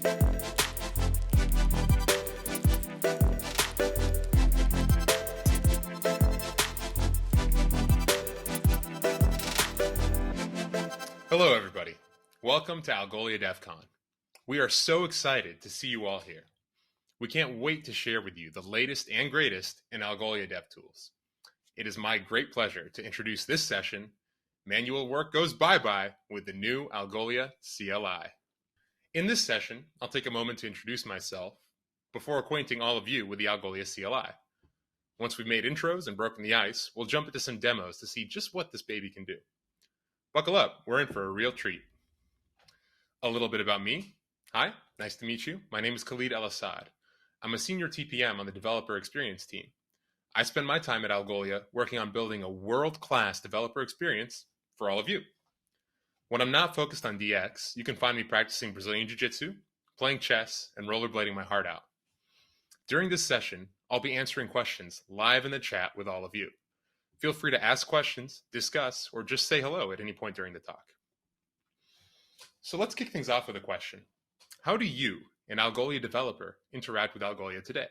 Hello, everybody. Welcome to Algolia DevCon. We are so excited to see you all here. We can't wait to share with you the latest and greatest in Algolia DevTools. It is my great pleasure to introduce this session, Manual Work Goes Bye-Bye, with the new Algolia CLI. In this session, I'll take a moment to introduce myself before acquainting all of you with the Algolia CLI. Once we've made intros and broken the ice, we'll jump into some demos to see just what this baby can do. Buckle up, we're in for a real treat. A little bit about me. Hi, nice to meet you. My name is Khalid Elassaad. I'm a senior TPM on the developer experience team. I spend my time at Algolia working on building a world-class developer experience for all of you. When I'm not focused on DX, you can find me practicing Brazilian Jiu-Jitsu, playing chess, and rollerblading my heart out. During this session, I'll be answering questions live in the chat with all of you. Feel free to ask questions, discuss, or just say hello at any point during the talk. So let's kick things off with a question. How do you, an Algolia developer, interact with Algolia today?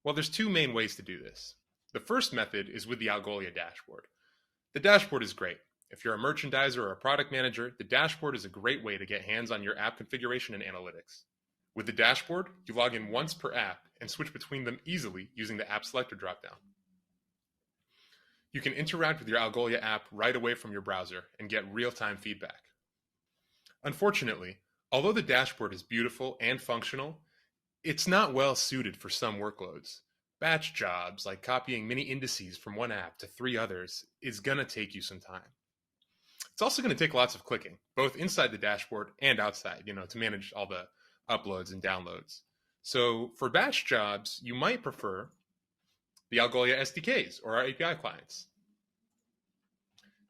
Well, there's two main ways to do this. The first method is with the Algolia dashboard. The dashboard is great. If you're a merchandiser or a product manager, the dashboard is a great way to get hands on your app configuration and analytics. With the dashboard, you log in once per app and switch between them easily using the app selector dropdown. You can interact with your Algolia app right away from your browser and get real-time feedback. Unfortunately, although the dashboard is beautiful and functional, it's not well suited for some workloads. Batch jobs, like copying many indices from one app to 3 others, is going to take you some time. It's also going to take lots of clicking, both inside the dashboard and outside, to manage all the uploads and downloads. So for batch jobs, you might prefer the Algolia SDKs or our API clients.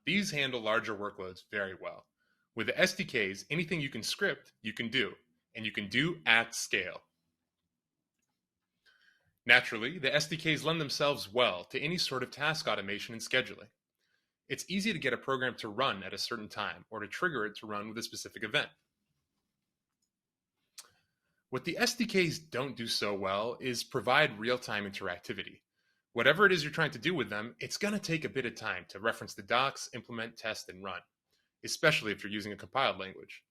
These handle larger workloads very well. With the SDKs, anything you can script, you can do, and you can do at scale. Naturally, the SDKs lend themselves well to any sort of task automation and scheduling. It's easy to get a program to run at a certain time or to trigger it to run with a specific event. What the SDKs don't do so well is provide real-time interactivity. Whatever it is you're trying to do with them, it's going to take a bit of time to reference the docs, implement, test, and run, especially if you're using a compiled language.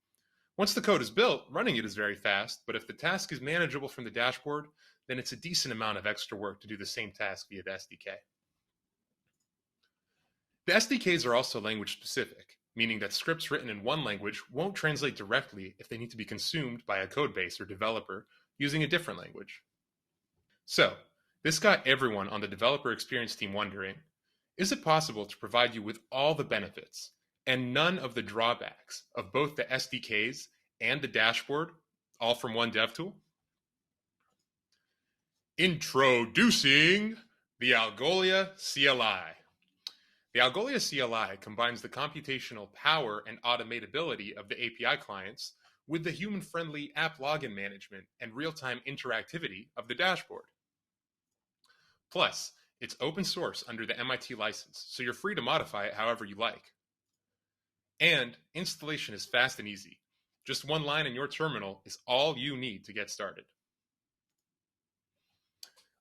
Once the code is built, running it is very fast, but if the task is manageable from the dashboard, then it's a decent amount of extra work to do the same task via the SDK. The SDKs are also language specific, meaning that scripts written in one language won't translate directly if they need to be consumed by a codebase or developer using a different language. So, this got everyone on the developer experience team wondering, is it possible to provide you with all the benefits and none of the drawbacks of both the SDKs and the dashboard, all from one dev tool? Introducing the Algolia CLI. The Algolia CLI combines the computational power and automatability of the API clients with the human-friendly app login management and real-time interactivity of the dashboard. Plus, it's open source under the MIT license, so you're free to modify it however you like. And installation is fast and easy. Just one line in your terminal is all you need to get started.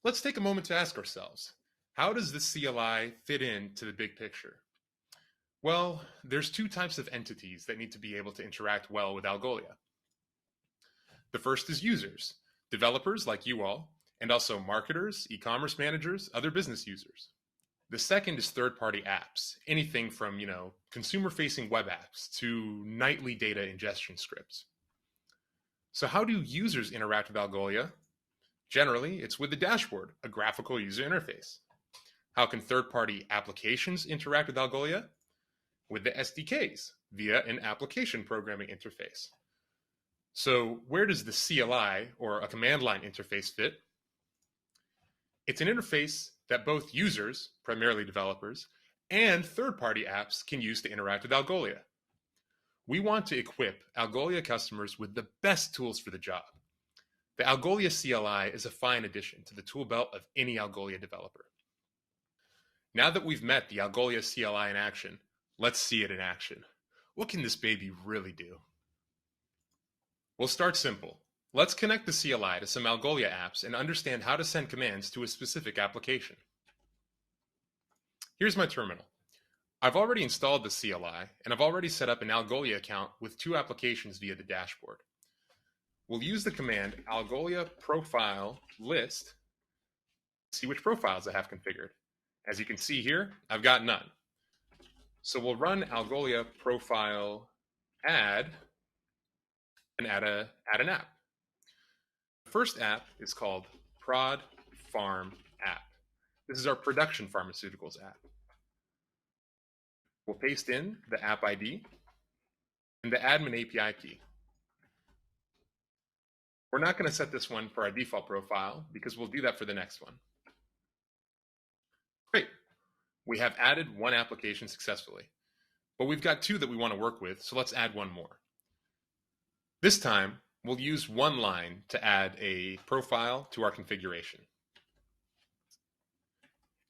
Let's take a moment to ask ourselves, how does this CLI fit into the big picture? Well, there's 2 types of entities that need to be able to interact well with Algolia. The first is users, developers like you all, and also marketers, e-commerce managers, other business users. The second is third-party apps, anything from, consumer-facing web apps to nightly data ingestion scripts. So how do users interact with Algolia? Generally, it's with the dashboard, a graphical user interface. How can third-party applications interact with Algolia? With the SDKs, via an application programming interface. So where does the CLI, or a command line interface, fit? It's an interface that both users, primarily developers, and third-party apps can use to interact with Algolia. We want to equip Algolia customers with the best tools for the job. The Algolia CLI is a fine addition to the tool belt of any Algolia developer. Now that we've met the Algolia CLI in action, let's see it in action. What can this baby really do? We'll start simple. Let's connect the CLI to some Algolia apps and understand how to send commands to a specific application. Here's my terminal. I've already installed the CLI, and I've already set up an Algolia account with 2 applications via the dashboard. We'll use the command Algolia profile list to see which profiles I have configured. As you can see here, I've got none. So we'll run Algolia profile add and add an app. The first app is called Prod Farm App. This is our production pharmaceuticals app. We'll paste in the app ID and the admin API key. We're not going to set this one for our default profile because we'll do that for the next one. Great. We have added 1 application successfully, but we've got 2 that we want to work with, so let's add 1 more. This time, we'll use 1 line to add a profile to our configuration.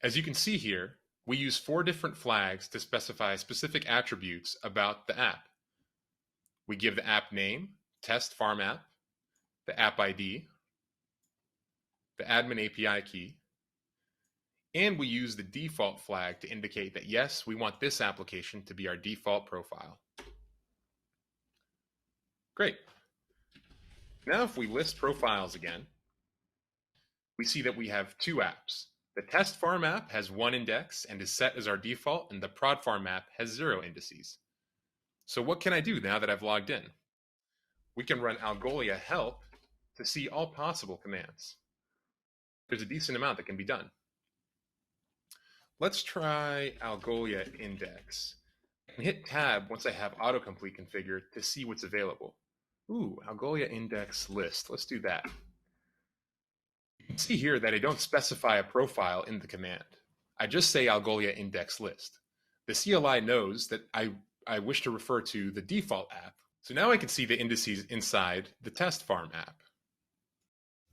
As you can see here, we use 4 different flags to specify specific attributes about the app. We give the app name, test farm app, the app ID, the admin API key, and we use the default flag to indicate that yes, we want this application to be our default profile. Great. Now if we list profiles again, we see that we have 2 apps. The test farm app has 1 index and is set as our default, and the prod farm app has 0 indices. So what can I do now that I've logged in? We can run Algolia help to see all possible commands. There's a decent amount that can be done. Let's try Algolia index. I can hit tab once I have autocomplete configured to see what's available. Ooh, Algolia index list. Let's do that. You can see here that I don't specify a profile in the command. I just say Algolia index list. The CLI knows that I wish to refer to the default app. So now I can see the indices inside the test farm app.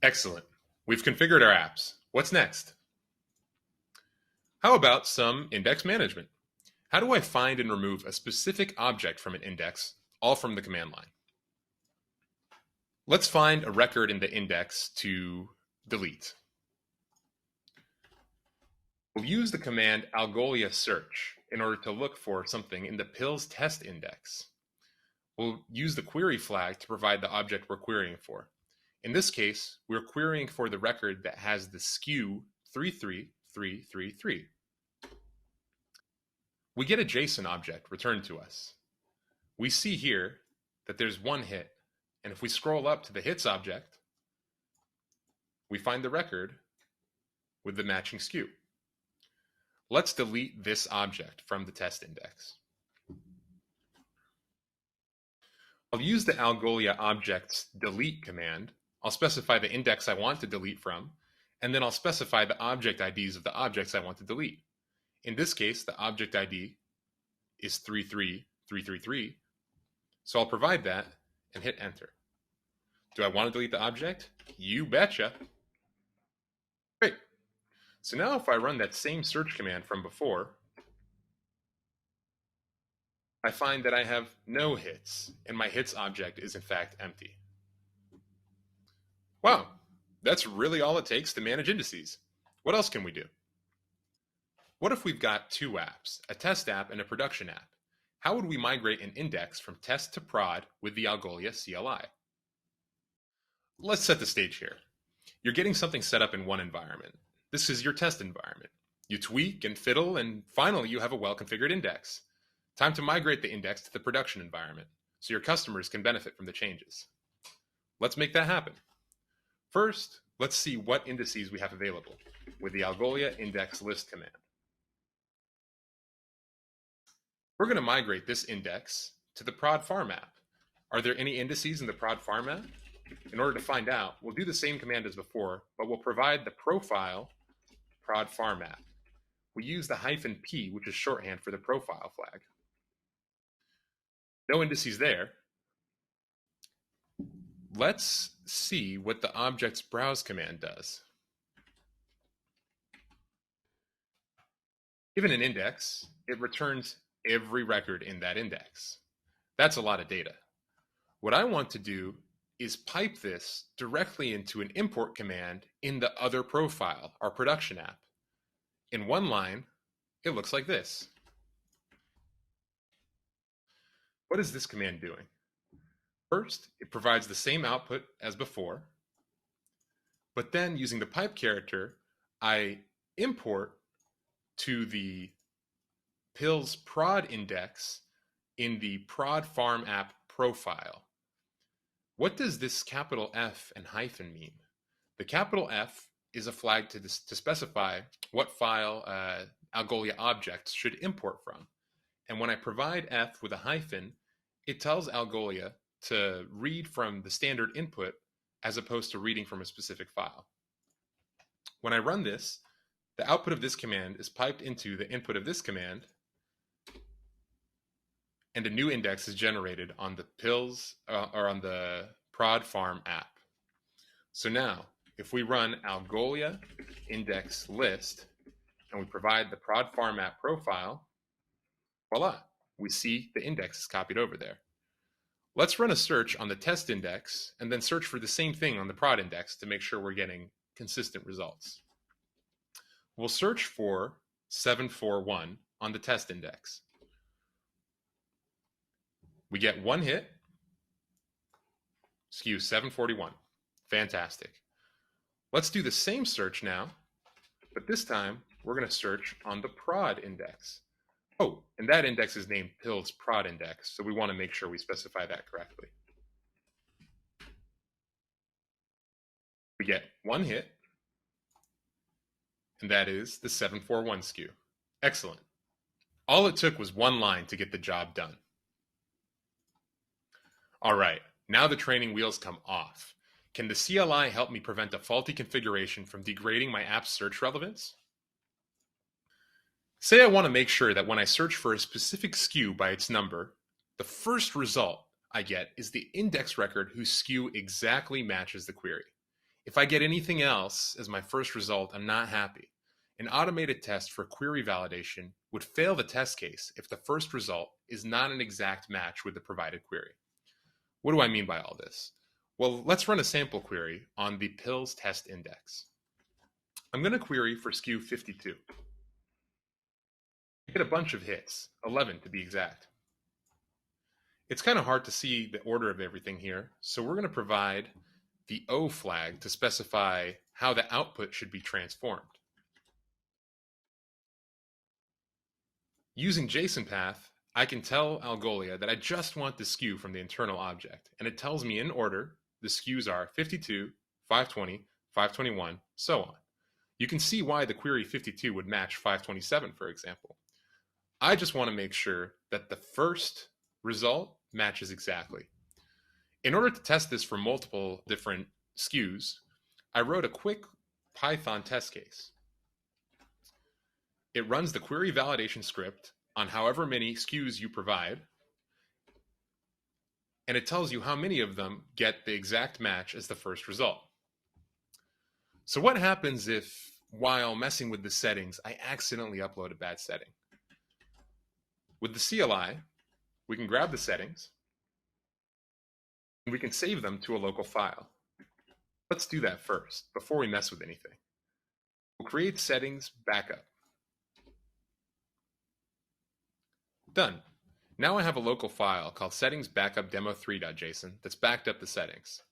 Excellent. We've configured our apps. What's next? How about some index management? How do I find and remove a specific object from an index, all from the command line? Let's find a record in the index to delete. We'll use the command Algolia Search in order to look for something in the pills test index. We'll use the query flag to provide the object we're querying for. In this case, we're querying for the record that has the SKU 33333. We get a JSON object returned to us. We see here that there's 1 hit, and if we scroll up to the hits object, we find the record with the matching SKU. Let's delete this object from the test index. I'll use the Algolia objects delete command. I'll specify the index I want to delete from, and then I'll specify the object IDs of the objects I want to delete. In this case, the object ID is 33333, so I'll provide that and hit enter. Do I want to delete the object? You betcha. Great. So now if I run that same search command from before, I find that I have no hits, and my hits object is in fact empty. Wow, that's really all it takes to manage indices. What else can we do? What if we've got 2 apps, a test app and a production app? How would we migrate an index from test to prod with the Algolia CLI? Let's set the stage here. You're getting something set up in one environment. This is your test environment. You tweak and fiddle, and finally you have a well-configured index. Time to migrate the index to the production environment so your customers can benefit from the changes. Let's make that happen. First, let's see what indices we have available with the Algolia index list command. We're going to migrate this index to the prod farm app. Are there any indices in the prod farm app? In order to find out, we'll do the same command as before, but we'll provide the profile prod farm app. We use the -p, which is shorthand for the profile flag. No indices there. Let's see what the objects browse command does. Given an index, it returns every record in that index. That's a lot of data. What I want to do is pipe this directly into an import command in the other profile, our production app. In one line, it looks like this. What is this command doing? First, it provides the same output as before, but then using the pipe character, I import to the pills prod index in the prod farm app profile. What does this capital F and hyphen mean? The capital F is a flag to specify what file Algolia objects should import from. And when I provide F with a hyphen, it tells Algolia to read from the standard input as opposed to reading from a specific file. When I run this, the output of this command is piped into the input of this command, and a new index is generated on the pills or on the prod farm app. So now, if we run Algolia index list and we provide the prod farm app profile, voila, we see the index is copied over there. Let's run a search on the test index and then search for the same thing on the prod index to make sure we're getting consistent results. We'll search for 741 on the test index. We get one hit, SKU 741. Fantastic. Let's do the same search now, but this time we're going to search on the prod index. Oh, and that index is named pills prod index, so we want to make sure we specify that correctly. We get one hit, and that is the 741 SKU. Excellent. All it took was one line to get the job done. All right, now the training wheels come off. Can the CLI help me prevent a faulty configuration from degrading my app's search relevance? Say I want to make sure that when I search for a specific SKU by its number, the first result I get is the index record whose SKU exactly matches the query. If I get anything else as my first result, I'm not happy. An automated test for query validation would fail the test case if the first result is not an exact match with the provided query. What do I mean by all this? Well, let's run a sample query on the pills test index. I'm going to query for SKU 52. I get a bunch of hits, 11 to be exact. It's kind of hard to see the order of everything here, so we're going to provide the O flag to specify how the output should be transformed. Using JSON path, I can tell Algolia that I just want the SKU from the internal object, and it tells me in order the SKUs are 52, 520, 521, so on. You can see why the query 52 would match 527, for example. I just want to make sure that the first result matches exactly. In order to test this for multiple different SKUs, I wrote a quick Python test case. It runs the query validation script on however many SKUs you provide, and it tells you how many of them get the exact match as the first result. So what happens if, while messing with the settings, I accidentally upload a bad setting? With the CLI, we can grab the settings, and we can save them to a local file. Let's do that first, before we mess with anything. We'll create settings backup. Done. Now I have a local file called settings backup demo3.json that's backed up the settings.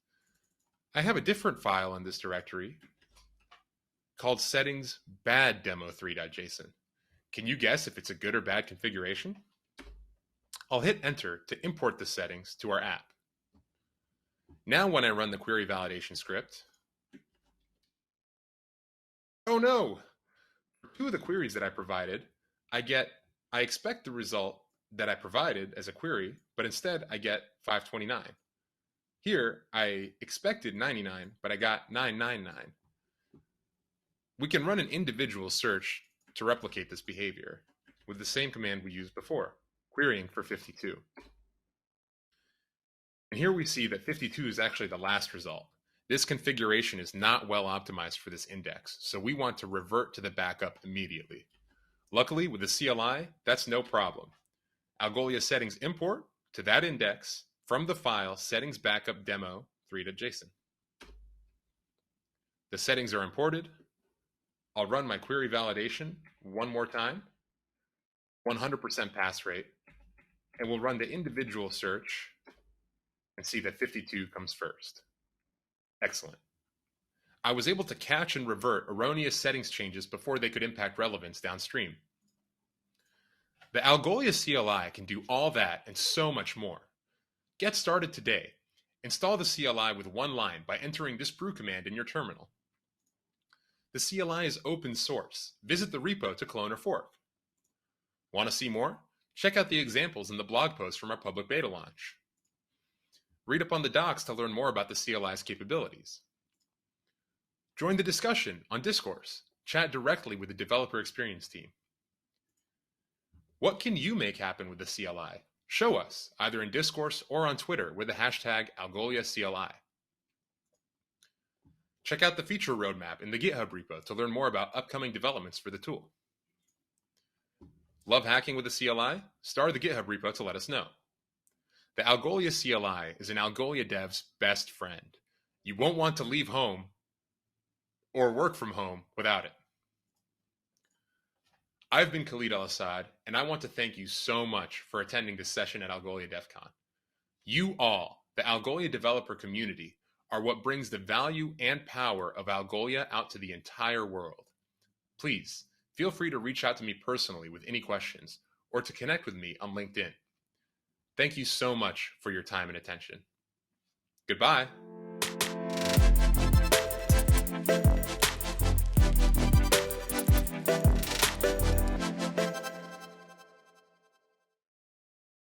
I have a different file in this directory called settings bad demo3.json. Can you guess if it's a good or bad configuration? I'll hit enter to import the settings to our app. Now when I run the query validation script, oh no! For two of the queries that I provided, I expect the result that I provided as a query, but instead I get 529. Here, I expected 99, but I got 999. We can run an individual search to replicate this behavior with the same command we used before, querying for 52. And here we see that 52 is actually the last result. This configuration is not well optimized for this index, so we want to revert to the backup immediately. Luckily, with the CLI, that's no problem. Algolia settings import to that index from the file settings backup demo 3.json. The settings are imported. I'll run my query validation one more time, 100% pass rate, and we'll run the individual search and see that 52 comes first. Excellent. I was able to catch and revert erroneous settings changes before they could impact relevance downstream. The Algolia CLI can do all that and so much more. Get started today. Install the CLI with one line by entering this brew command in your terminal. The CLI is open source. Visit the repo to clone or fork. Want to see more? Check out the examples in the blog post from our public beta launch. Read up on the docs to learn more about the CLI's capabilities. Join the discussion on Discourse. Chat directly with the developer experience team. What can you make happen with the CLI? Show us, either in Discourse or on Twitter with the hashtag Algolia CLI. Check out the feature roadmap in the GitHub repo to learn more about upcoming developments for the tool. Love hacking with the CLI? Star the GitHub repo to let us know. The Algolia CLI is an Algolia dev's best friend. You won't want to leave home or work from home without it. I've been Khalid Elassaad, and I want to thank you so much for attending this session at Algolia DevCon. You all, the Algolia developer community, are what brings the value and power of Algolia out to the entire world. Please, feel free to reach out to me personally with any questions, or to connect with me on LinkedIn. Thank you so much for your time and attention. Goodbye.